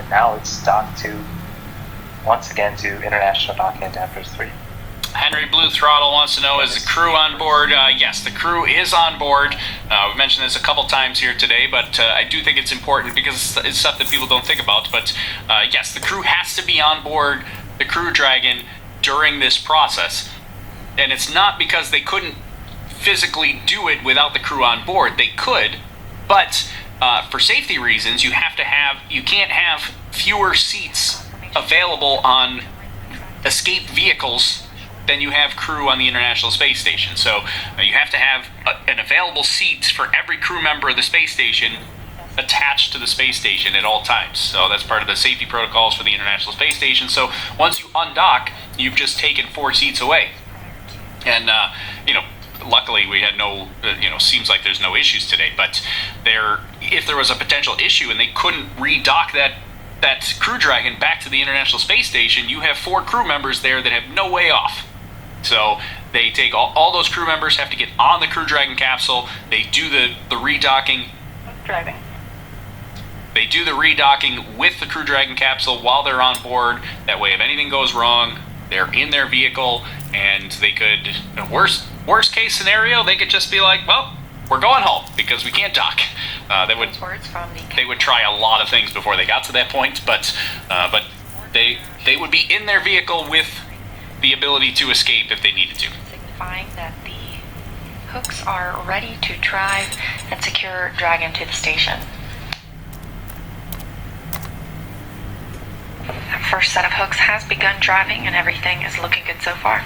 now it's docked to, once again, to International Docking Adapters 3. Henry Blue Throttle wants to know, is the crew on board? Yes, the crew is on board. We've mentioned this a couple times here today, but I do think it's important because it's stuff that people don't think about. But yes, the crew has to be on board the Crew Dragon during this process. And it's not because they couldn't physically do it without the crew on board. They could, but for safety reasons, you can't have fewer seats available on escape vehicles than you have crew on the International Space Station. So you have to have an available seat for every crew member of the space station attached to the space station at all times. So that's part of the safety protocols for the International Space Station. So once you undock, you've just taken 4 seats away. And, luckily we had no, seems like there's no issues today, but if there was a potential issue and they couldn't redock that Crew Dragon back to the International Space Station, you have 4 crew members there that have no way off. So they take all those crew members have to get on the Crew Dragon capsule. They do the redocking. Driving. They do the redocking with the Crew Dragon capsule while they're on board. That way, if anything goes wrong, they're in their vehicle, and they could, worst case scenario, they could just be like, well, we're going home because we can't dock. They would try a lot of things before they got to that point, but they would be in their vehicle with the ability to escape if they needed to. Signifying that the hooks are ready to drive and secure Dragon to the station. The first set of hooks has begun driving and everything is looking good so far.